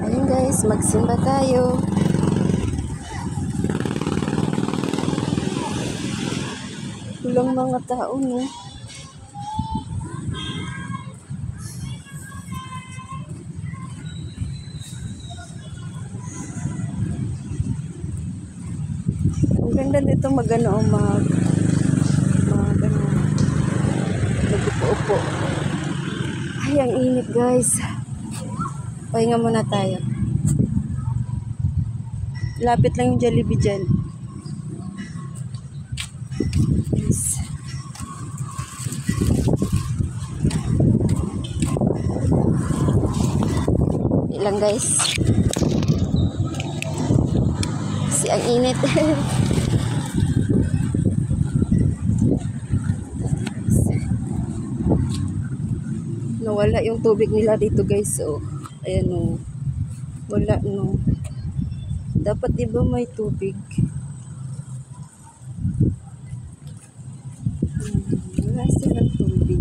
Ayun guys, magsimba tayo. Kulang mga tao, no? Ang ganda nito mag-ano, nag-upo-upo. Ay, ang init guys. Pahinga muna tayo. Lapit lang yung Jollibee dyan. Yes. Ilang guys. Kasi ang init. Nawala yung tubig nila dito guys. So, ayan o. Wala no. Dapat diba may tubig? Wala silang tubig.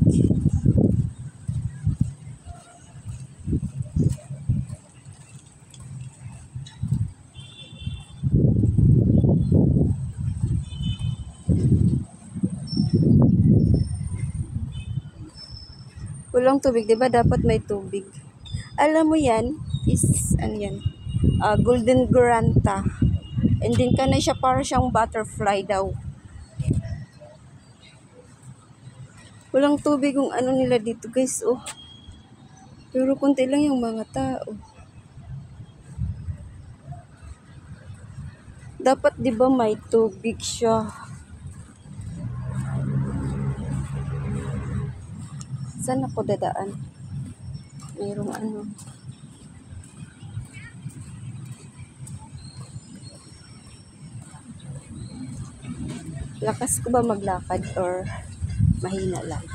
Walang tubig, diba? Dapat may tubig. Alam mo yan, is, ano yan? Golden Granta. And then ka na siya para siyang butterfly daw. Walang tubig yung ano nila dito guys, oh. Pero konti lang yung mga tao. Dapat di ba may tubig siya? Saan ako dadaan? Mayroong ano. Lakas ko ba maglakad or mahina lang?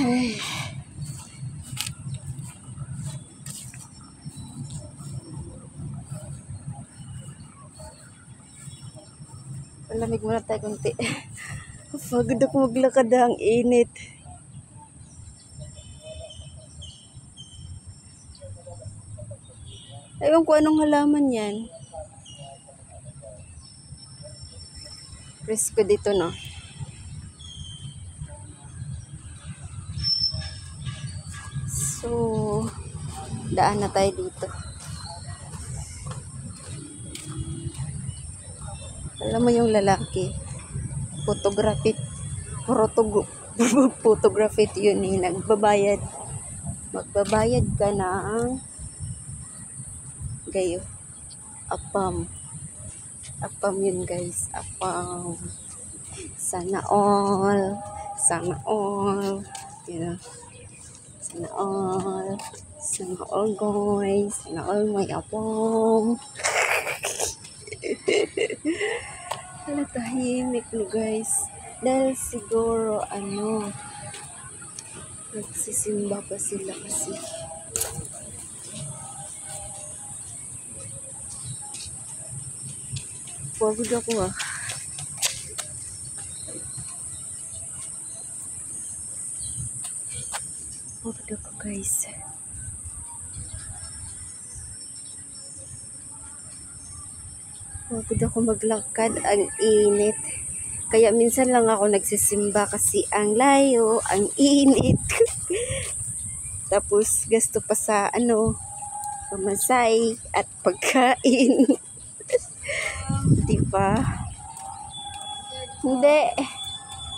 Ay. Malamig muna tayo kunti. Pagod ako maglakad, ang init. Ewan ko anong halaman yan. Presko dito, no? So, daan na tayo dito. Alam mo yung lalaki, photography yun eh, nagbabayad. Magbabayad ka ng gayo. Apam yun guys, apam. Sana all. You know, sana all guys, sana all may apam. Wala, tahimik no guys. Dahil siguro nagsisimba pa sila kasi. Pagod ako ah. Pagod ako guys. Pagod ako maglakad, ang init. Kaya minsan lang ako nagsisimba kasi ang layo, ang init. Tapos gasto pa sa pamasahe at pagkain. Diba? Hindi.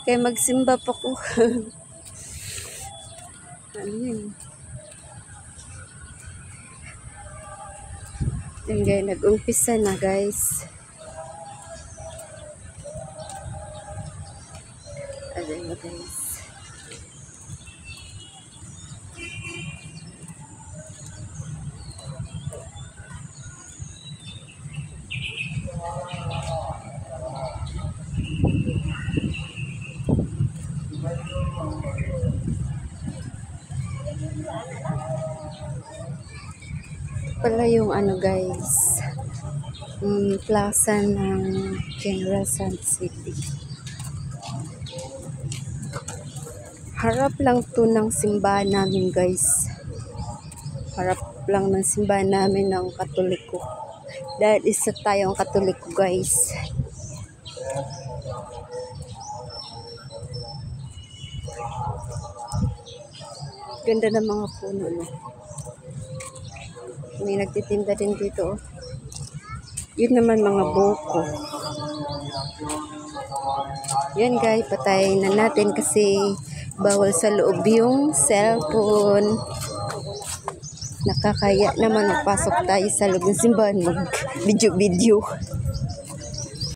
Kaya magsimba pa ko. Ano yun? Yan guys, nag-umpisa na guys. Ayan na guys. Pala yung ano guys, plaza ng General San City. Harap lang to ng simbahan namin guys. Harap lang ng simbahan namin ng Katoliko. Dahil isa tayong Katoliko guys. Ganda ng mga puno, no? May nagtitinda din dito. Yun naman mga buko. Yan guys, patayin na natin kasi bawal sa loob yung cellphone. Nakakaya naman magpasok tayo sa loob ng simbahan mag-video-video.